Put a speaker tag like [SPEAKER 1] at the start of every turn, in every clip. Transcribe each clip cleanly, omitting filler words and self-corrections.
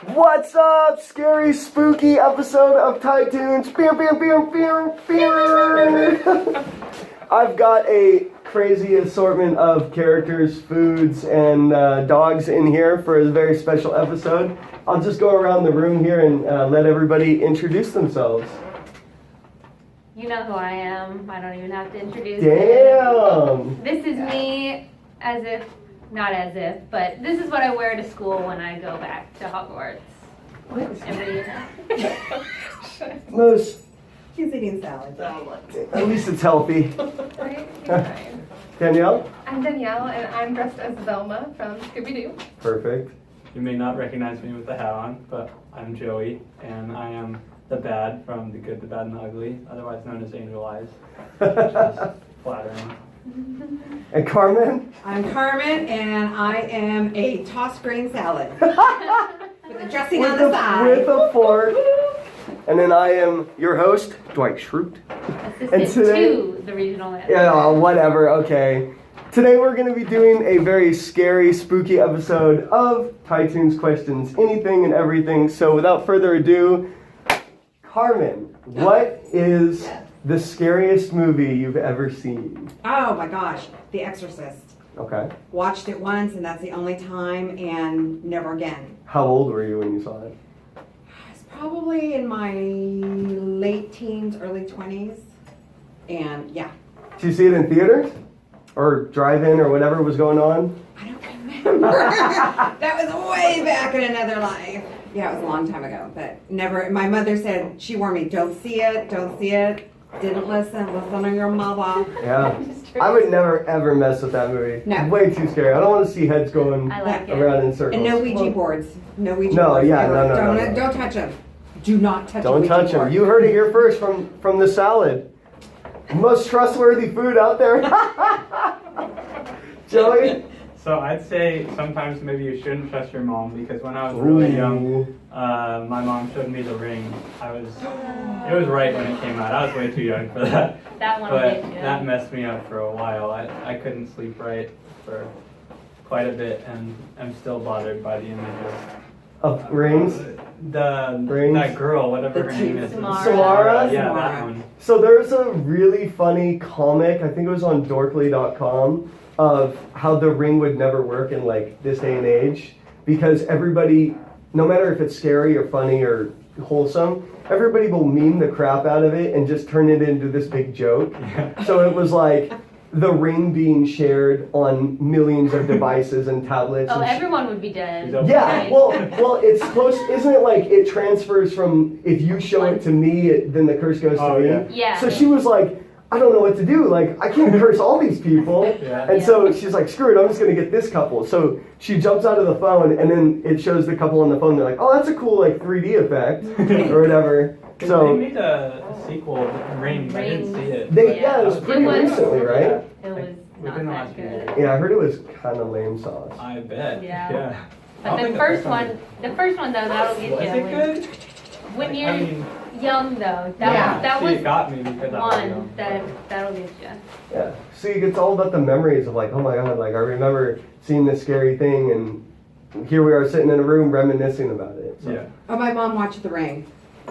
[SPEAKER 1] What's up? Scary, spooky episode of Titunes. I've got a crazy assortment of characters, foods, and dogs in here for a very special episode. I'll just go around the room here and let everybody introduce themselves.
[SPEAKER 2] You know who I am. I don't even have to introduce
[SPEAKER 1] Damn!
[SPEAKER 2] This is me, not as if, but this is what I wear to school when I go back to Hogwarts. Every year.
[SPEAKER 1] Most,
[SPEAKER 3] He's eating salad.
[SPEAKER 1] at least it's healthy. Danielle?
[SPEAKER 4] I'm Danielle, and I'm dressed as Velma from Scooby-Doo.
[SPEAKER 1] Perfect.
[SPEAKER 5] You may not recognize me with the hat on, but I'm Joey, and I am the bad from The Good, the Bad, and the Ugly, otherwise known as Angel Eyes. Just flattering.
[SPEAKER 1] And Carmen?
[SPEAKER 3] I'm Carmen, and I am a tossed grain salad with the dressing on the side.
[SPEAKER 1] With a fork. And then I am your host, Dwight Schrute.
[SPEAKER 2] Assistant to the regional manager.
[SPEAKER 1] Yeah, whatever, okay. Today we're going to be doing a very scary, spooky episode of Titunes Questions Anything and Everything. So without further ado, Carmen, what is the scariest movie you've ever seen?
[SPEAKER 3] Oh my gosh, The Exorcist.
[SPEAKER 1] Okay.
[SPEAKER 3] Watched it once, and that's the only time, and never again.
[SPEAKER 1] How old were you when you saw it?
[SPEAKER 3] I was probably in my late teens, early 20s, and yeah.
[SPEAKER 1] Did you see it in theaters? Or drive-in or whatever was going on?
[SPEAKER 3] I don't remember. That was way back in another life. Yeah, it was a long time ago, but never. My mother said, she warned me, don't see it, don't see it. Didn't listen to your mother.
[SPEAKER 1] Yeah. I would never ever mess with that movie.
[SPEAKER 3] No.
[SPEAKER 1] Way too scary. I don't want to see heads going
[SPEAKER 2] I like it.
[SPEAKER 1] around in circles.
[SPEAKER 3] And no Ouija boards. No Ouija
[SPEAKER 1] No,
[SPEAKER 3] boards.
[SPEAKER 1] yeah,
[SPEAKER 3] ever.
[SPEAKER 1] no.
[SPEAKER 3] Don't touch them. Do not touch a
[SPEAKER 1] Don't
[SPEAKER 3] Ouija
[SPEAKER 1] touch them.
[SPEAKER 3] board.
[SPEAKER 1] You heard it here first from the salad. Most trustworthy food out there. Joey?
[SPEAKER 5] So I'd say sometimes maybe you shouldn't trust your mom, because when I was really young, my mom showed me The Ring. It was right when it came out. I was way too young for that.
[SPEAKER 2] That one
[SPEAKER 5] But
[SPEAKER 2] did, yeah.
[SPEAKER 5] that messed me up for a while. I couldn't sleep right for quite a bit, and I'm still bothered by the images.
[SPEAKER 1] Of rings? Rings?
[SPEAKER 5] That girl, whatever
[SPEAKER 3] The
[SPEAKER 5] her name is.
[SPEAKER 1] Samara?
[SPEAKER 5] Yeah, that one.
[SPEAKER 1] So there's a really funny comic, I think it was on dorkly.com, of how the ring would never work in like this day and age, because everybody, no matter if it's scary or funny or wholesome, everybody will meme the crap out of it and just turn it into this big joke.
[SPEAKER 5] Yeah.
[SPEAKER 1] So it was like the ring being shared on millions of devices and tablets.
[SPEAKER 2] Oh,
[SPEAKER 1] and
[SPEAKER 2] everyone would be dead.
[SPEAKER 1] yeah, well, it's close. Isn't it like it transfers from if you show it to me, then the curse goes to me?
[SPEAKER 5] Yeah.
[SPEAKER 2] Yeah.
[SPEAKER 1] So she was like, I don't know what to do. Like, I can't curse all these people.
[SPEAKER 5] Yeah.
[SPEAKER 1] And so she's like, screw it, I'm just going to get this couple. So she jumps out of the phone, and then it shows the couple on the phone. They're like, oh, that's a cool, like, 3D effect or whatever.
[SPEAKER 5] They
[SPEAKER 1] So
[SPEAKER 5] made a sequel, Ring. I didn't see it.
[SPEAKER 1] yeah, it was pretty
[SPEAKER 2] It was-
[SPEAKER 1] recently, right?
[SPEAKER 2] It was not
[SPEAKER 5] Within the
[SPEAKER 2] that
[SPEAKER 5] last few
[SPEAKER 2] good.
[SPEAKER 5] years.
[SPEAKER 1] Yeah, I heard it was kind of lame sauce.
[SPEAKER 5] I bet.
[SPEAKER 2] Yeah.
[SPEAKER 5] I don't
[SPEAKER 2] But
[SPEAKER 5] think
[SPEAKER 2] the first one though, that'll get
[SPEAKER 5] Was
[SPEAKER 2] you.
[SPEAKER 5] it good?
[SPEAKER 2] When you're
[SPEAKER 5] I mean,
[SPEAKER 2] young though,
[SPEAKER 3] Yeah.
[SPEAKER 2] that
[SPEAKER 5] see,
[SPEAKER 2] was
[SPEAKER 5] it got me because I was
[SPEAKER 2] one
[SPEAKER 5] young.
[SPEAKER 2] that'll get you.
[SPEAKER 1] Yeah. See, it's all about the memories of like, oh my god, like I remember seeing this scary thing, and here we are sitting in a room reminiscing about it. So.
[SPEAKER 5] Yeah.
[SPEAKER 3] Oh, my mom watched The Ring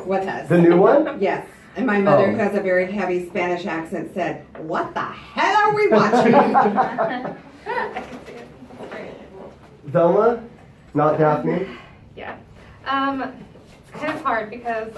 [SPEAKER 3] with us.
[SPEAKER 1] The new one?
[SPEAKER 3] Yes. And my mother,
[SPEAKER 1] Oh.
[SPEAKER 3] who has a very heavy Spanish accent, said, what the hell are we watching?
[SPEAKER 4] I can see it. It's great.
[SPEAKER 1] Velma, not Daphne.
[SPEAKER 4] Yeah. It's kind of hard because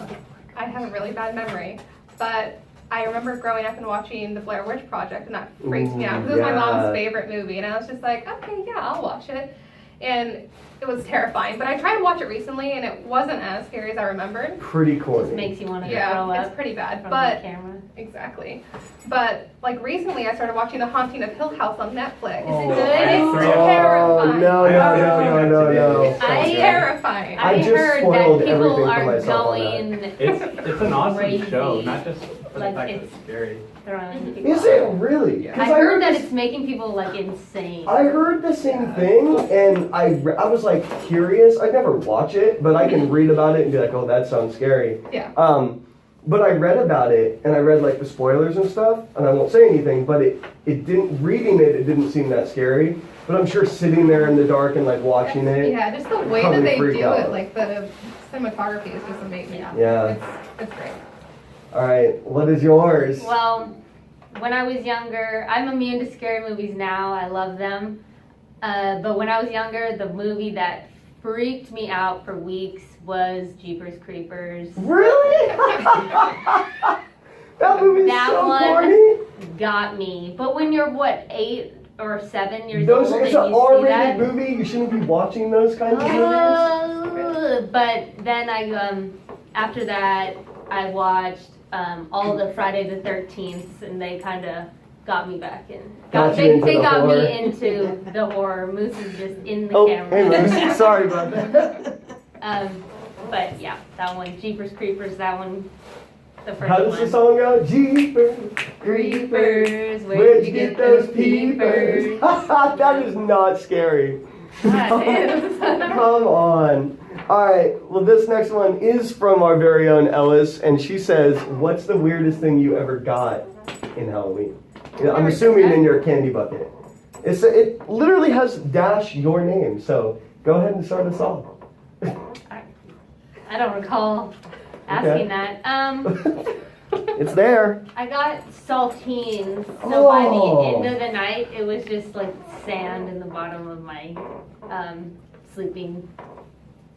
[SPEAKER 4] I have a really bad memory, but I remember growing up and watching The Blair Witch Project, and that freaks me out because it was my
[SPEAKER 1] Ooh, yeah.
[SPEAKER 4] mom's favorite movie, and I was just like, okay, yeah, I'll watch it. And it was terrifying, but I tried to watch it recently, and it wasn't as scary as I remembered.
[SPEAKER 1] Pretty
[SPEAKER 2] Just
[SPEAKER 1] corny.
[SPEAKER 2] makes you want to throw
[SPEAKER 4] Yeah,
[SPEAKER 2] up
[SPEAKER 4] it's pretty bad,
[SPEAKER 2] from
[SPEAKER 4] but
[SPEAKER 2] the camera.
[SPEAKER 4] exactly. But like recently, I started watching The Haunting of Hill House on Netflix.
[SPEAKER 5] Oh,
[SPEAKER 2] good?
[SPEAKER 4] It's
[SPEAKER 5] Oh,
[SPEAKER 4] terrifying.
[SPEAKER 1] no,
[SPEAKER 5] no.
[SPEAKER 4] It's terrifying.
[SPEAKER 1] I just
[SPEAKER 2] heard
[SPEAKER 1] spoiled
[SPEAKER 2] that
[SPEAKER 1] everything
[SPEAKER 2] people
[SPEAKER 1] for
[SPEAKER 2] are
[SPEAKER 1] myself on
[SPEAKER 2] going
[SPEAKER 5] It's an awesome
[SPEAKER 2] Crazy.
[SPEAKER 5] show, not just for the
[SPEAKER 2] Like,
[SPEAKER 5] fact that
[SPEAKER 2] it's-
[SPEAKER 5] it's scary.
[SPEAKER 2] throwing people
[SPEAKER 1] Is it
[SPEAKER 2] out.
[SPEAKER 1] really?
[SPEAKER 5] Yeah.
[SPEAKER 1] 'Cause
[SPEAKER 2] I heard that
[SPEAKER 1] this-
[SPEAKER 2] it's making people like insane.
[SPEAKER 1] I heard the same thing, and I was like curious. I'd never watch it, but I can read about it and be like, oh, that sounds scary.
[SPEAKER 4] Yeah.
[SPEAKER 1] But I read about it, and I read like the spoilers and stuff, and I won't say anything, but it didn't, reading it, it didn't seem that scary. But I'm sure sitting there in the dark and like watching it.
[SPEAKER 4] Yeah, just the way
[SPEAKER 1] Probably
[SPEAKER 4] that they
[SPEAKER 1] freak
[SPEAKER 4] do
[SPEAKER 1] out.
[SPEAKER 4] it, like the cinematography is just amazing.
[SPEAKER 1] Yeah.
[SPEAKER 4] It's great.
[SPEAKER 1] All right, what is yours?
[SPEAKER 2] Well, when I was younger, I'm immune to scary movies now. I love them. But when I was younger, the movie that freaked me out for weeks was Jeepers Creepers.
[SPEAKER 1] Really? That movie's
[SPEAKER 2] That
[SPEAKER 1] so
[SPEAKER 2] one
[SPEAKER 1] corny.
[SPEAKER 2] got me. But when you're, what, 8 or 7 years
[SPEAKER 1] Those,
[SPEAKER 2] old
[SPEAKER 1] it's
[SPEAKER 2] and
[SPEAKER 1] an
[SPEAKER 2] you see
[SPEAKER 1] R-rated
[SPEAKER 2] that.
[SPEAKER 1] movie. You shouldn't be watching those kinds of movies.
[SPEAKER 2] But then after that, I watched all the Friday the 13th, and they kind of got me back in.
[SPEAKER 1] Got you
[SPEAKER 2] They
[SPEAKER 1] into the
[SPEAKER 2] got
[SPEAKER 1] horror.
[SPEAKER 2] me into the horror. Moose is just in the
[SPEAKER 1] Oh,
[SPEAKER 2] camera.
[SPEAKER 1] hey, Moose. Sorry about that.
[SPEAKER 2] But yeah, that one, Jeepers Creepers, that one, the first
[SPEAKER 1] How does
[SPEAKER 2] one.
[SPEAKER 1] the song go? Jeepers,
[SPEAKER 2] Creepers, where'd you get those peepers?
[SPEAKER 1] That is not scary.
[SPEAKER 2] That is.
[SPEAKER 1] Come on. All right. Well, this next one is from our very own Ellis, and she says, "What's the weirdest thing you ever got in Halloween?" I'm assuming in your candy bucket. It literally has dash your name. So go ahead and start us off.
[SPEAKER 2] I don't recall asking that.
[SPEAKER 1] It's there.
[SPEAKER 2] I got saltines, so by
[SPEAKER 1] Oh.
[SPEAKER 2] the end of the night, it was just like sand in the bottom of my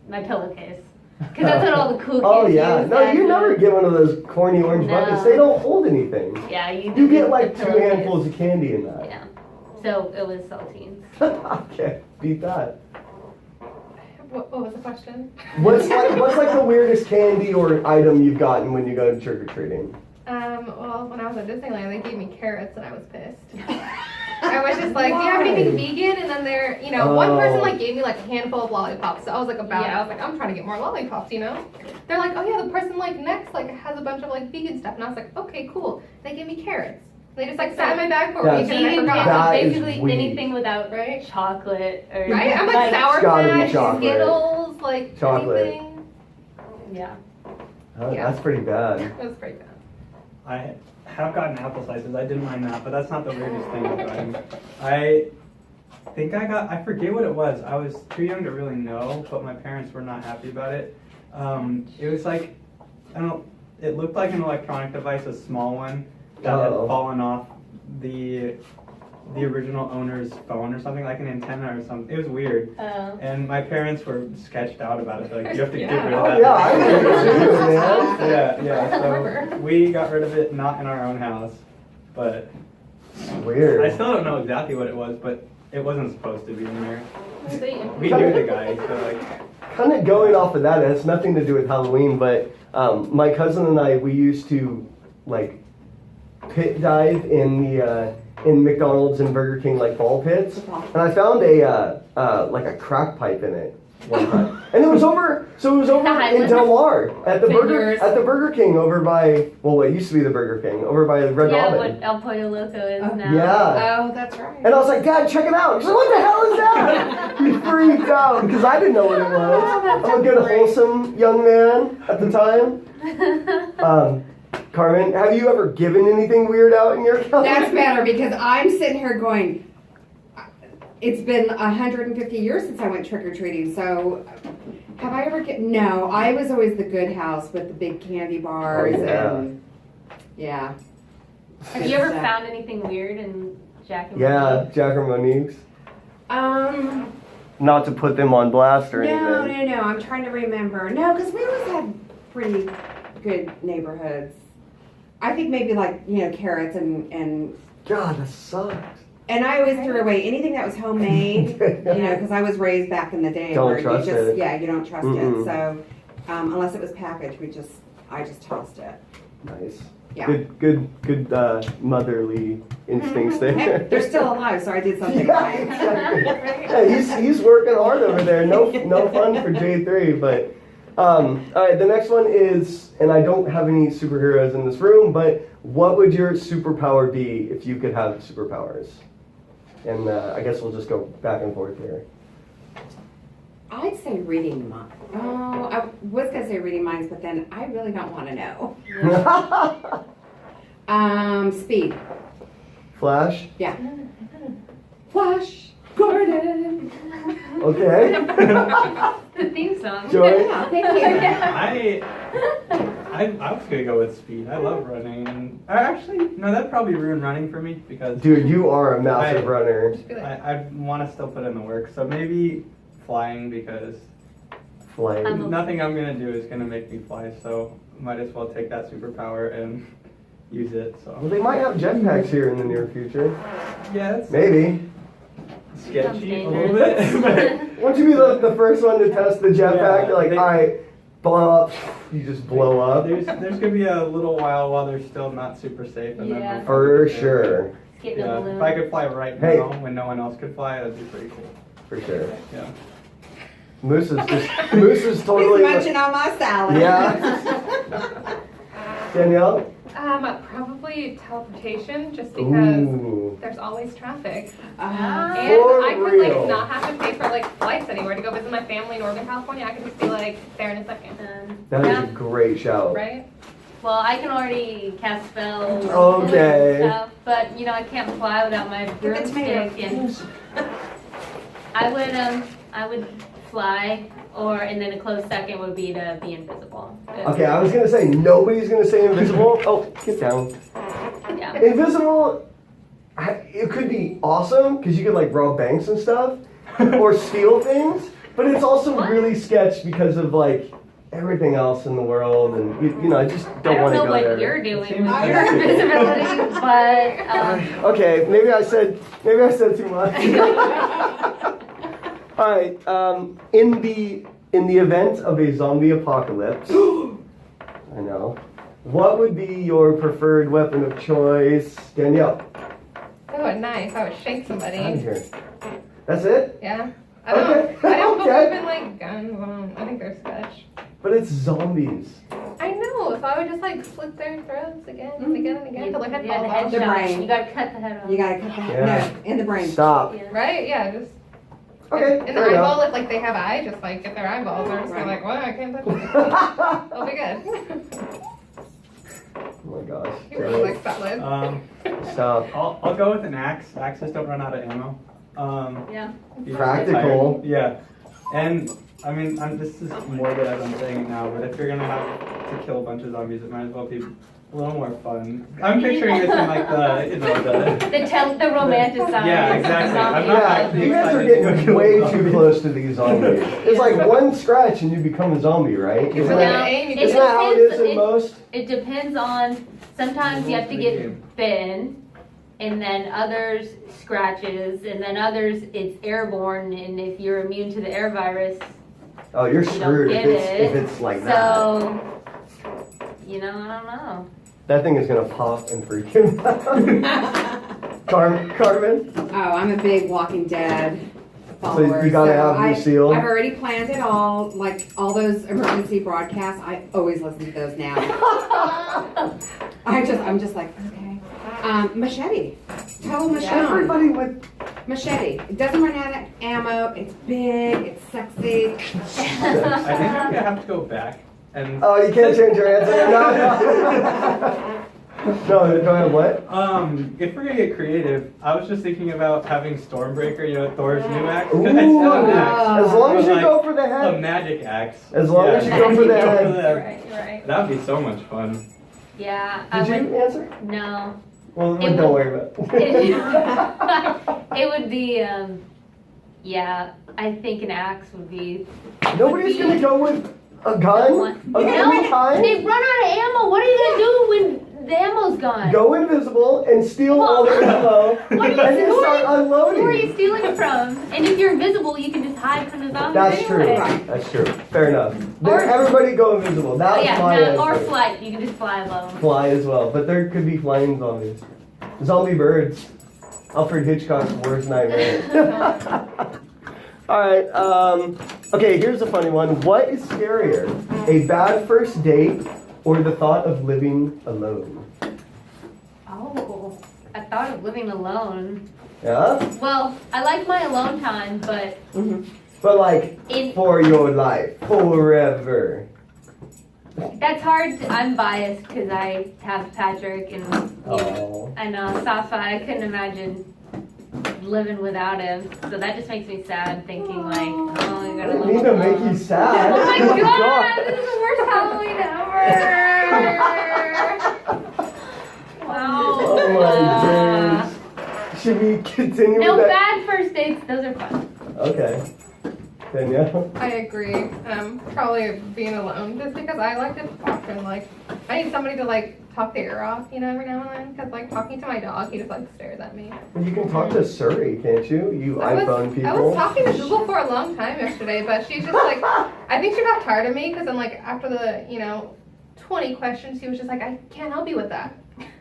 [SPEAKER 2] my pillowcase. Because that's what all the cool kids
[SPEAKER 1] Oh yeah.
[SPEAKER 2] use
[SPEAKER 1] No,
[SPEAKER 2] then.
[SPEAKER 1] you never get one of those corny orange
[SPEAKER 2] No.
[SPEAKER 1] buckets. They don't hold anything.
[SPEAKER 2] Yeah, you
[SPEAKER 1] You get
[SPEAKER 2] the
[SPEAKER 1] like 2
[SPEAKER 2] pillowcase.
[SPEAKER 1] handfuls of candy in that.
[SPEAKER 2] Yeah. So it was saltines.
[SPEAKER 1] Okay, beat that.
[SPEAKER 4] What was the question?
[SPEAKER 1] What's like the weirdest candy or item you've gotten when you go to trick or treating?
[SPEAKER 4] Well, when I was at Disneyland, they gave me carrots, and I was pissed. I was just like, do you have anything vegan? And then one person like gave me like a handful of lollipops. So I was like it. I was like, I'm trying to get more lollipops, They're like, oh yeah, the person like next like has a bunch of like vegan stuff. And I was like, okay, cool. They gave me carrots. They just like sat in my bag for a week, and I
[SPEAKER 2] Vegan
[SPEAKER 4] forgot.
[SPEAKER 1] That is
[SPEAKER 2] basically
[SPEAKER 1] weird.
[SPEAKER 2] anything without chocolate or
[SPEAKER 4] Right? I'm like Sour
[SPEAKER 1] It's gotta be
[SPEAKER 4] Patch,
[SPEAKER 1] chocolate.
[SPEAKER 4] Skittles, like
[SPEAKER 1] Chocolate.
[SPEAKER 4] anything.
[SPEAKER 2] Yeah.
[SPEAKER 1] Oh,
[SPEAKER 4] Yeah.
[SPEAKER 1] that's pretty bad.
[SPEAKER 4] It was pretty bad.
[SPEAKER 5] I have gotten apple slices. I didn't mind that, but that's not the weirdest thing I've gotten. I think I forget what it was. I was too young to really know, but my parents were not happy about it. It was like, it looked like an electronic device, a small one that had
[SPEAKER 1] Uh-oh.
[SPEAKER 5] fallen off the original owner's phone or something, like an antenna or something. It was weird. And my parents were sketched out about it. They're like, you have to get rid of
[SPEAKER 1] Oh
[SPEAKER 5] that.
[SPEAKER 1] yeah, I remember too, man.
[SPEAKER 5] Yeah.
[SPEAKER 4] Remember.
[SPEAKER 5] So we got rid of it, not in our own house, but
[SPEAKER 1] Weird.
[SPEAKER 5] I still don't know exactly what it was, but it wasn't supposed to be in there.
[SPEAKER 2] Sweet.
[SPEAKER 5] We knew the guy, so like,
[SPEAKER 1] Kind of going off of that, it has nothing to do with Halloween, but my cousin and I, we used to like pit dive in McDonald's and Burger King like ball pits, and I found like a crack pipe in it one time, and it was over in Del Mar at the Burger King over by what used to be the Burger King over by Red
[SPEAKER 2] Yeah,
[SPEAKER 1] Robin.
[SPEAKER 2] what El Pollo Loco is now.
[SPEAKER 1] Yeah.
[SPEAKER 3] Oh, that's right.
[SPEAKER 1] And I was like, Dad, check it out. He's like, what the hell is that? He freaked out because I didn't know what it was. I'm a good, wholesome young man at the time. Carmen, have you ever given anything weird out in your house?
[SPEAKER 3] That's better because I'm sitting here going, it's been 150 years since I went trick-or-treating, so have I ever no, I was always the good house with the big candy bars and yeah.
[SPEAKER 2] Have you ever found anything weird in Jack and
[SPEAKER 1] Yeah,
[SPEAKER 2] Monique?
[SPEAKER 1] Jack or Monique's.
[SPEAKER 3] Um,
[SPEAKER 1] Not to put them on blast or
[SPEAKER 3] no,
[SPEAKER 1] anything.
[SPEAKER 3] I'm trying to remember. No, because we always had pretty good neighborhoods. I think maybe like, carrots and
[SPEAKER 1] God, that sucks.
[SPEAKER 3] I always threw away anything that was homemade, because I was raised back in the day
[SPEAKER 1] Don't
[SPEAKER 3] where
[SPEAKER 1] trust
[SPEAKER 3] you just,
[SPEAKER 1] it.
[SPEAKER 3] yeah, you don't trust
[SPEAKER 1] Mm-mm.
[SPEAKER 3] it. So, unless it was packaged, I just tossed it.
[SPEAKER 1] Nice.
[SPEAKER 3] Yeah.
[SPEAKER 1] Good motherly instincts
[SPEAKER 3] Hey,
[SPEAKER 1] there.
[SPEAKER 3] they're still alive, so I did something
[SPEAKER 1] Yeah,
[SPEAKER 3] right.
[SPEAKER 1] exactly. Yeah, he's working hard over there. No fun for J3, but all right, the next one is, and I don't have any superheroes in this room, but what would your superpower be if you could have superpowers? And I guess we'll just go back and forth here.
[SPEAKER 3] I'd say reading minds. Oh, I was gonna say reading minds, but then I really don't want to know. Speed.
[SPEAKER 1] Flash?
[SPEAKER 3] Yeah. Flash. Gordon.
[SPEAKER 1] Okay.
[SPEAKER 2] The theme song.
[SPEAKER 1] Joy?
[SPEAKER 3] Yeah, thank you.
[SPEAKER 5] I was gonna go with speed. I love running, and actually, no, that'd probably ruin running for me because
[SPEAKER 1] Dude, you are a massive
[SPEAKER 5] I-
[SPEAKER 1] runner.
[SPEAKER 4] Just be like,
[SPEAKER 5] I want to still put in the work. So maybe flying because
[SPEAKER 1] Flying.
[SPEAKER 5] nothing I'm gonna do is gonna make me fly. So might as well take that superpower and use it.
[SPEAKER 1] Well,
[SPEAKER 5] So
[SPEAKER 1] they might have jetpacks here in the near future.
[SPEAKER 5] yeah, it's
[SPEAKER 1] Maybe.
[SPEAKER 5] sketchy a
[SPEAKER 2] Sounds
[SPEAKER 5] little bit. But
[SPEAKER 1] Won't you be the first one to test the jetpack?
[SPEAKER 5] Yeah,
[SPEAKER 1] You're like,
[SPEAKER 5] they-
[SPEAKER 1] alright, blow up. You just blow up.
[SPEAKER 5] there's gonna be a little while they're still not super safe. And
[SPEAKER 2] Yeah.
[SPEAKER 5] then we'll
[SPEAKER 1] For
[SPEAKER 5] probably get there.
[SPEAKER 1] sure.
[SPEAKER 2] Getting a
[SPEAKER 5] Yeah,
[SPEAKER 2] balloon.
[SPEAKER 5] if I could fly right
[SPEAKER 1] Hey.
[SPEAKER 5] now when no one else could fly, that'd be pretty cool.
[SPEAKER 1] For sure.
[SPEAKER 5] Yeah.
[SPEAKER 1] Moose is totally.
[SPEAKER 3] He's munching on my salad.
[SPEAKER 1] Yeah. Danielle?
[SPEAKER 4] probably teleportation, just because
[SPEAKER 1] Ooh.
[SPEAKER 4] there's always traffic.
[SPEAKER 3] Uh,
[SPEAKER 4] And
[SPEAKER 1] For
[SPEAKER 4] I could
[SPEAKER 1] real.
[SPEAKER 4] like not have to pay for like flights anywhere to go visit my family in Northern California. I could just be like there in a second,
[SPEAKER 1] That is
[SPEAKER 2] Yeah.
[SPEAKER 1] a great shout.
[SPEAKER 4] right?
[SPEAKER 2] Well, I can already cast spells.
[SPEAKER 1] Okay.
[SPEAKER 2] And stuff, but I can't fly without my
[SPEAKER 3] Give it to me.
[SPEAKER 2] broomstick, and I would fly, and then a close second would be to be invisible.
[SPEAKER 1] Okay, I was gonna say nobody's gonna say invisible. Oh, get down.
[SPEAKER 2] Yeah.
[SPEAKER 1] Invisible, it could be awesome because you could like rob banks and stuff or steal things, but it's also
[SPEAKER 2] What?
[SPEAKER 1] really sketch because of like everything else in the world, and I just
[SPEAKER 2] I
[SPEAKER 1] don't
[SPEAKER 2] don't
[SPEAKER 1] want to
[SPEAKER 2] know
[SPEAKER 1] go
[SPEAKER 2] what
[SPEAKER 1] there.
[SPEAKER 2] you're doing
[SPEAKER 5] Seems
[SPEAKER 2] with
[SPEAKER 3] like-
[SPEAKER 2] your invisibility, but
[SPEAKER 1] Okay, maybe I said too much. All right. In the event of a zombie apocalypse, I know. What would be your preferred weapon of choice, Danielle?
[SPEAKER 4] Oh, nice. I would shank somebody.
[SPEAKER 1] Out of here. That's it.
[SPEAKER 4] Yeah. I
[SPEAKER 1] Okay.
[SPEAKER 4] don't
[SPEAKER 1] Okay.
[SPEAKER 4] believe in like guns. I think they're sketch.
[SPEAKER 1] But it's zombies.
[SPEAKER 4] I know. So I would just like slit their throats again and again and again till their head
[SPEAKER 2] yeah, the
[SPEAKER 4] falls off.
[SPEAKER 3] The
[SPEAKER 2] headshot.
[SPEAKER 3] brain.
[SPEAKER 2] You gotta cut the head off.
[SPEAKER 3] You gotta cut the head.
[SPEAKER 1] Yeah.
[SPEAKER 3] No, in the brain.
[SPEAKER 1] Stop.
[SPEAKER 2] Yeah.
[SPEAKER 4] Right? Yeah. Just
[SPEAKER 1] Okay.
[SPEAKER 4] in the
[SPEAKER 1] fair
[SPEAKER 4] eyeball,
[SPEAKER 1] enough.
[SPEAKER 4] if like they have eyes, just like get their eyeballs. They're just kinda like, well, I can't touch it. They'll be good.
[SPEAKER 1] Oh my gosh.
[SPEAKER 4] You really like salad.
[SPEAKER 1] Stop.
[SPEAKER 5] I'll go with an axe. Axes don't run out of ammo.
[SPEAKER 2] Yeah.
[SPEAKER 5] Be
[SPEAKER 1] Practical.
[SPEAKER 5] tired. Yeah. And I mean, this is morbid as I'm saying it now, but if you're gonna have to kill a bunch of zombies, it might as well be a little more fun. I'm picturing this in like the
[SPEAKER 2] The romanticize.
[SPEAKER 5] Yeah, exactly. I'm not
[SPEAKER 1] Yeah,
[SPEAKER 5] actually
[SPEAKER 1] you guys are
[SPEAKER 5] excited to go
[SPEAKER 1] getting
[SPEAKER 5] kill
[SPEAKER 1] way
[SPEAKER 5] zombies.
[SPEAKER 1] too close to these zombies. It's like one scratch and you become a zombie, right?
[SPEAKER 4] You
[SPEAKER 1] Isn't
[SPEAKER 4] really
[SPEAKER 1] that,
[SPEAKER 4] aim, you
[SPEAKER 2] it
[SPEAKER 1] isn't that how it is
[SPEAKER 2] depends-
[SPEAKER 1] in most?
[SPEAKER 2] It depends on. Sometimes you have to get bitten, and then others scratches, and then others it's airborne, and if you're immune to the air virus,
[SPEAKER 1] Oh, you're
[SPEAKER 2] you don't
[SPEAKER 1] screwed
[SPEAKER 2] get
[SPEAKER 1] if
[SPEAKER 2] it.
[SPEAKER 1] it's like that.
[SPEAKER 2] So, I don't know.
[SPEAKER 1] That thing is gonna pop and freak him out. Carmen?
[SPEAKER 3] Oh, I'm a big Walking Dead follower.
[SPEAKER 1] you gotta have Lucille?
[SPEAKER 3] I've already planned it all. Like all those emergency broadcasts, I always listen to those now. I'm just like, okay. Machete. Total machete.
[SPEAKER 1] Everybody with
[SPEAKER 3] Machete. It doesn't run out of ammo. It's big. It's sexy.
[SPEAKER 5] I think I'm gonna have to go back and.
[SPEAKER 1] oh, you can't change your answer. No. No, go ahead. What?
[SPEAKER 5] If we're gonna get creative, I was just thinking about having Stormbreaker, Thor's new axe. 'cause
[SPEAKER 1] Ooh,
[SPEAKER 5] it's still an axe.
[SPEAKER 1] as long as you
[SPEAKER 5] Like,
[SPEAKER 1] go for the
[SPEAKER 5] A
[SPEAKER 1] head.
[SPEAKER 5] magic axe.
[SPEAKER 1] As long as you go for the
[SPEAKER 5] Go
[SPEAKER 1] head.
[SPEAKER 4] You're right. You're right.
[SPEAKER 5] That'd be so much fun.
[SPEAKER 2] Yeah,
[SPEAKER 1] Did
[SPEAKER 2] I
[SPEAKER 1] you
[SPEAKER 2] would.
[SPEAKER 1] answer?
[SPEAKER 2] No,
[SPEAKER 1] Well,
[SPEAKER 2] It
[SPEAKER 1] don't
[SPEAKER 2] would-
[SPEAKER 1] worry about it.
[SPEAKER 2] it would be. Yeah, I think an axe would be.
[SPEAKER 1] Nobody's gonna go with a gun
[SPEAKER 2] No,
[SPEAKER 1] every time.
[SPEAKER 2] they run out of ammo. What are you gonna do when the ammo's gone?
[SPEAKER 1] Go invisible and steal all the ammo and
[SPEAKER 2] What are you-
[SPEAKER 1] then
[SPEAKER 2] who
[SPEAKER 1] start
[SPEAKER 2] are you- Who are you
[SPEAKER 1] unloading.
[SPEAKER 2] stealing it from? And if you're invisible, you can just hide from the zombies
[SPEAKER 1] That's true.
[SPEAKER 2] anyway.
[SPEAKER 1] That's true. Fair enough.
[SPEAKER 2] Or-
[SPEAKER 1] Everybody go invisible. That
[SPEAKER 2] Oh,
[SPEAKER 1] was
[SPEAKER 2] yeah,
[SPEAKER 1] my
[SPEAKER 2] no, or
[SPEAKER 1] answer.
[SPEAKER 2] flight. You can just fly alone.
[SPEAKER 1] Fly as well, but there could be flying zombies. Zombie birds. Alfred Hitchcock's worst nightmare. All right. Okay, here's a funny one. What is scarier, a bad first date or the thought of living alone?
[SPEAKER 2] Oh, I thought of living alone.
[SPEAKER 1] Yeah,
[SPEAKER 2] Well, I like my alone time, but
[SPEAKER 1] but like
[SPEAKER 2] in
[SPEAKER 1] for your life, forever.
[SPEAKER 2] that's hard. I'm biased because I have Patrick, and
[SPEAKER 1] Oh.
[SPEAKER 2] I know Safa. I couldn't imagine living without him. So that just makes me sad, thinking like, oh, I
[SPEAKER 1] I
[SPEAKER 2] gotta
[SPEAKER 1] didn't
[SPEAKER 2] live
[SPEAKER 1] mean to
[SPEAKER 2] alone.
[SPEAKER 1] make you sad.
[SPEAKER 2] Oh my god, this is the worst Halloween ever. Wow.
[SPEAKER 1] Oh my days. Should we continue
[SPEAKER 2] No
[SPEAKER 1] with that?
[SPEAKER 2] bad first dates. Those are fun.
[SPEAKER 1] Okay. Danielle?
[SPEAKER 4] I agree. Probably being alone, just because I like to talk and like, I need somebody to like talk the ear off, you know, every now and then. Because like talking to my dog, he just like stares at me.
[SPEAKER 1] You can talk to Surrey, can't you? You
[SPEAKER 4] I
[SPEAKER 1] iPhone people.
[SPEAKER 4] was talking to Google for a long time yesterday, but she's just like, I think she got tired of me because I'm like, after the, 20 questions, she was just like, I can't help you with that.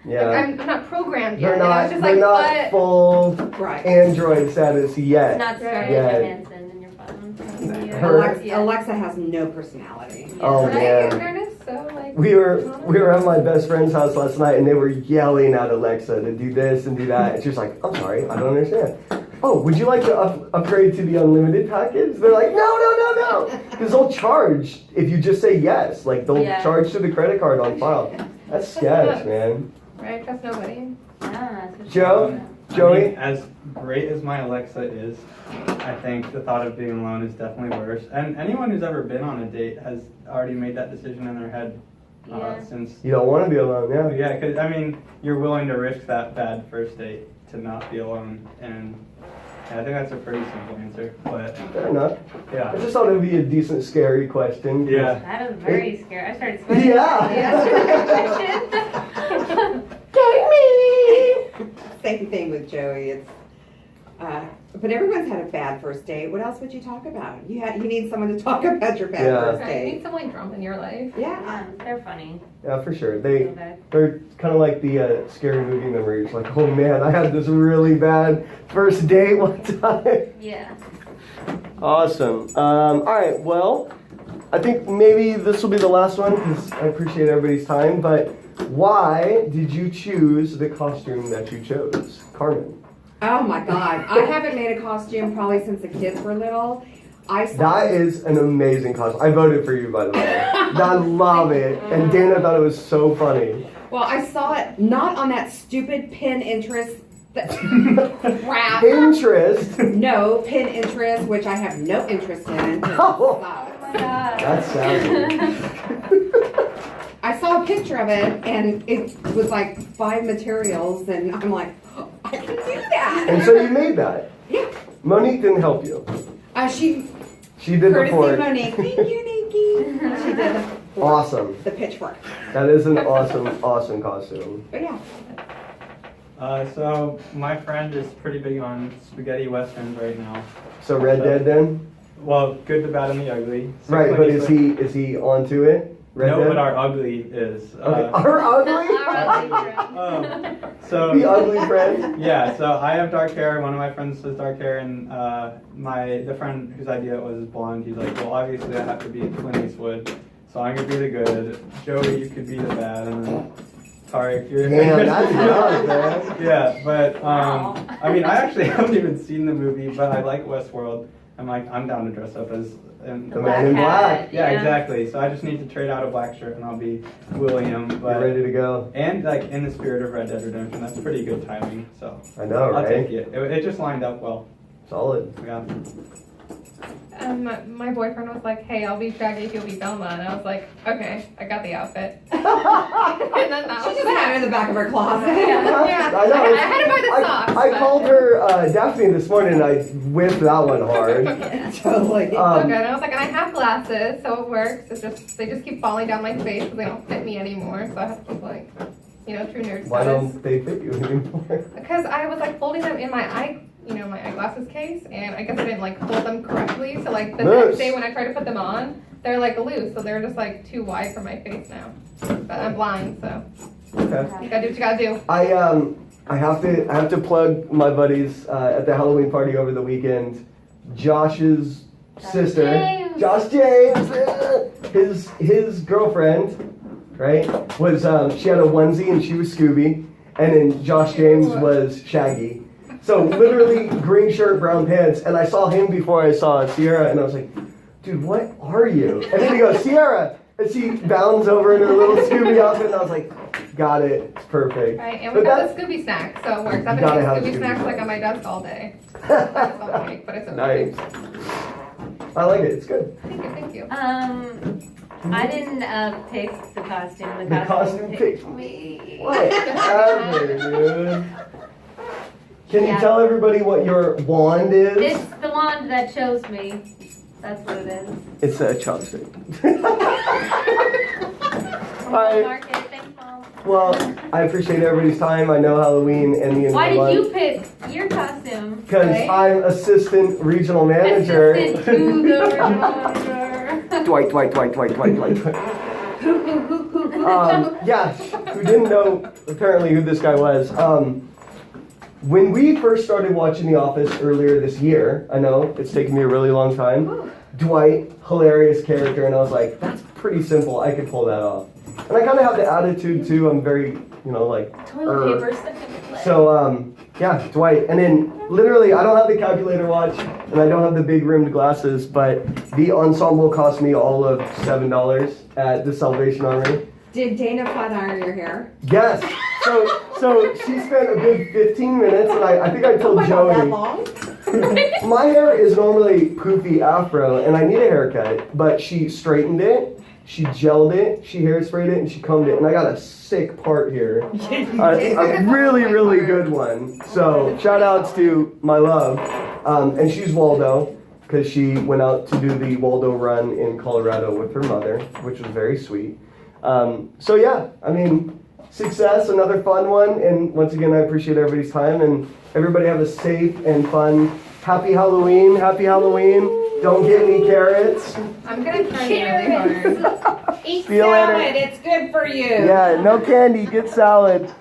[SPEAKER 1] Yeah.
[SPEAKER 4] Like, I'm not programmed
[SPEAKER 1] They're
[SPEAKER 4] yet. And I was
[SPEAKER 1] not,
[SPEAKER 4] just
[SPEAKER 1] they're
[SPEAKER 4] like,
[SPEAKER 1] not
[SPEAKER 4] but.
[SPEAKER 1] full
[SPEAKER 3] Right.
[SPEAKER 1] Android status yet.
[SPEAKER 2] It's not Scarlett
[SPEAKER 1] Yeah.
[SPEAKER 2] Johansson in your phone.
[SPEAKER 1] Her-
[SPEAKER 3] Alexa has no personality.
[SPEAKER 1] Oh,
[SPEAKER 4] Right?
[SPEAKER 1] man.
[SPEAKER 4] They're just so like.
[SPEAKER 1] We were at my best friend's house last night and they were yelling at Alexa to do this and do that. And she was like, I'm sorry, I don't understand. Oh, would you like to upgrade to the unlimited package? They're like, no. Because they'll charge if you just say yes. Like they'll
[SPEAKER 2] Yeah.
[SPEAKER 1] charge to the credit card on file. That's sketch, man.
[SPEAKER 4] Right? Trust nobody.
[SPEAKER 2] Yeah, that's for
[SPEAKER 1] Joe?
[SPEAKER 2] sure.
[SPEAKER 1] Joey?
[SPEAKER 5] I mean, as great as my Alexa is, I think the thought of being alone is definitely worse. And anyone who's ever been on a date has already made that decision in their head
[SPEAKER 2] Yeah.
[SPEAKER 5] since.
[SPEAKER 1] You don't want to be alone, yeah?
[SPEAKER 5] Yeah, because I mean, you're willing to risk that bad first date to not be alone, and I think that's a pretty simple answer. But
[SPEAKER 1] Fair enough. I
[SPEAKER 5] yeah,
[SPEAKER 1] just thought it would be a decent, scary question. 'cause-
[SPEAKER 5] yeah.
[SPEAKER 2] That was very scary. I started sweating.
[SPEAKER 1] Yeah.
[SPEAKER 3] Same thing with Joey. It's, but everyone's had a bad first date. What else would you talk about? You need someone to talk about your bad
[SPEAKER 1] Yeah.
[SPEAKER 3] first
[SPEAKER 4] Right? You need
[SPEAKER 3] date.
[SPEAKER 4] some like drama in your life.
[SPEAKER 3] Yeah.
[SPEAKER 2] Yeah, they're funny.
[SPEAKER 1] Yeah, for sure.
[SPEAKER 2] Feel bad.
[SPEAKER 1] They're kind of like the scary movie memories. Like, oh man, I had this really bad first date one time.
[SPEAKER 2] Yeah.
[SPEAKER 1] Awesome. All right, well, I think maybe this will be the last one because I appreciate everybody's time. But why did you choose the costume that you chose, Carmen?
[SPEAKER 3] Oh my God. I haven't made a costume probably since the kids were little. I saw
[SPEAKER 1] That is an amazing costume. I voted for you, by the way. I love it. And Dana thought it was so funny.
[SPEAKER 3] Well, I saw it not on that stupid Pinterest crap.
[SPEAKER 1] Interest.
[SPEAKER 3] No, Pinterest, which I have no interest in.
[SPEAKER 1] Oh.
[SPEAKER 2] Oh my god.
[SPEAKER 1] That's savage.
[SPEAKER 3] I saw a picture of it, and it was like 5 materials, and I'm like, oh, I can do that.
[SPEAKER 1] And so you made that.
[SPEAKER 3] Yeah.
[SPEAKER 1] Monique didn't help you.
[SPEAKER 3] She
[SPEAKER 1] She did the
[SPEAKER 3] courtesy
[SPEAKER 1] fort.
[SPEAKER 3] Monique. Thank you, Nikki. She did
[SPEAKER 1] Awesome.
[SPEAKER 3] the pitchfork.
[SPEAKER 1] That is an awesome costume.
[SPEAKER 3] But yeah.
[SPEAKER 5] So my friend is pretty big on spaghetti westerns right now.
[SPEAKER 1] So Red Dead then?
[SPEAKER 5] Well, good, the bad, and the ugly. So
[SPEAKER 1] Right, but
[SPEAKER 5] Clint
[SPEAKER 1] is he onto it? Red
[SPEAKER 5] No,
[SPEAKER 1] Dead?
[SPEAKER 5] but our ugly is.
[SPEAKER 1] Okay. Our ugly?
[SPEAKER 5] So
[SPEAKER 1] The ugly friend?
[SPEAKER 5] yeah, so I have dark hair. One of my friends has dark hair, and the friend whose idea it was is blonde. He's like, well, obviously I have to be Clint Eastwood, so I'm gonna be the good. Joey, you could be the bad, and then Tarek, you're.
[SPEAKER 1] Damn, that's rough, man.
[SPEAKER 5] Yeah, but
[SPEAKER 2] Wow.
[SPEAKER 5] I mean, I actually haven't even seen the movie, but I like Westworld. I'm down to dress up as. And
[SPEAKER 1] The Man in Black.
[SPEAKER 5] yeah, exactly. So I just need to trade out a black shirt, and I'll be William.
[SPEAKER 1] You're
[SPEAKER 5] But
[SPEAKER 1] ready to go.
[SPEAKER 5] and like in the spirit of Red Dead Redemption, that's pretty good timing. So
[SPEAKER 1] I know,
[SPEAKER 5] I'll take
[SPEAKER 1] right?
[SPEAKER 5] it. It just lined up well.
[SPEAKER 1] Solid.
[SPEAKER 5] Yeah.
[SPEAKER 4] My boyfriend was like, hey, I'll be Shaggy if you'll be Velma. And I was like, okay, I got the outfit. And then that
[SPEAKER 3] She
[SPEAKER 4] was
[SPEAKER 3] just had it in the back of her closet.
[SPEAKER 4] Yeah.
[SPEAKER 1] I know.
[SPEAKER 4] I had to buy the socks.
[SPEAKER 1] I
[SPEAKER 4] but-
[SPEAKER 1] called her Daphne this morning and I whipped that one hard.
[SPEAKER 3] Totally.
[SPEAKER 4] Okay, and I was like, and I have glasses, so it works. It's just they just keep falling down my face because they don't fit me anymore. So I have to keep like, true nerd
[SPEAKER 1] Why
[SPEAKER 4] status.
[SPEAKER 1] don't they fit you anymore?
[SPEAKER 4] Because I was like folding them in my my eyeglasses case, and I guess I didn't like fold them correctly. So like the
[SPEAKER 1] Loose.
[SPEAKER 4] next day when I tried to put them on, they're like loose, so they're just like too wide for my face now. But I'm blind, so
[SPEAKER 1] Okay.
[SPEAKER 4] you gotta do what you gotta do.
[SPEAKER 1] I have to plug my buddies at the Halloween party over the weekend. Josh's sister,
[SPEAKER 2] James.
[SPEAKER 1] Josh James, his girlfriend, right, was she had a onesie and she was Scooby, and then Josh James was Shaggy. So literally green shirt, brown pants, and I saw him before I saw Sierra, and I was like, dude, what are you? And then he goes, Sierra, and she bounds over in her little Scooby outfit, and I was like, Got it. It's perfect.
[SPEAKER 4] Right, and
[SPEAKER 1] But
[SPEAKER 4] we got
[SPEAKER 1] that's-
[SPEAKER 4] the Scooby snacks, so it works. I've
[SPEAKER 1] You
[SPEAKER 4] been
[SPEAKER 1] gotta
[SPEAKER 4] eating
[SPEAKER 1] have
[SPEAKER 4] Scooby
[SPEAKER 1] Scooby
[SPEAKER 4] snacks
[SPEAKER 1] snacks.
[SPEAKER 4] like on my desk all day. That's all I make, but it's okay.
[SPEAKER 1] Nice. I like it. It's good.
[SPEAKER 4] Thank you.
[SPEAKER 2] I didn't pick the costume.
[SPEAKER 1] The costume picked
[SPEAKER 2] me.
[SPEAKER 1] Whatever, dude. Can you
[SPEAKER 2] Yeah.
[SPEAKER 1] tell everybody what your wand is?
[SPEAKER 2] It's the wand that chose me. That's what it is.
[SPEAKER 1] It's a chopstick.
[SPEAKER 2] Market,
[SPEAKER 1] Alright.
[SPEAKER 2] thanks, Mom.
[SPEAKER 1] Well, I appreciate everybody's time. I know Halloween and the
[SPEAKER 2] Why did you pick your costume?
[SPEAKER 1] Because
[SPEAKER 2] Right?
[SPEAKER 1] I'm assistant regional manager.
[SPEAKER 2] Assistant to the regional manager.
[SPEAKER 1] Dwight. Yeah, who didn't know apparently who this guy was. When we first started watching The Office earlier this year, I know it's taken me a really long time. Dwight, hilarious character, and I was like, that's pretty simple. I could pull that off. And I kind of have the attitude too. I'm very,
[SPEAKER 2] Toilet paper stuck in the leg.
[SPEAKER 1] So, yeah, Dwight. And then, literally, I don't have the calculator watch, and I don't have the big rimmed glasses, but the ensemble cost me all of $7 at the Salvation Army.
[SPEAKER 3] Did Dana flat iron your hair?
[SPEAKER 1] Yes. So she spent a good 15 minutes, and I think I told
[SPEAKER 3] That
[SPEAKER 1] Jody.
[SPEAKER 3] long?
[SPEAKER 1] My hair is normally poofy afro, and I need a haircut, but she straightened it, she gelled it, she hairsprayed it, and she combed it, and I got a sick part here. A really good one. So shout outs to my love, and she's Waldo, because she went out to do the Waldo run in Colorado with her mother, which was very sweet. So yeah, I mean, success, another fun one, and once again, I appreciate everybody's time, and everybody have a safe and fun, happy Halloween, don't get any carrots.
[SPEAKER 4] I'm gonna try really hard.
[SPEAKER 3] Eat
[SPEAKER 1] See you later.
[SPEAKER 3] salad, it's good for you.
[SPEAKER 1] Yeah, no candy, get salad.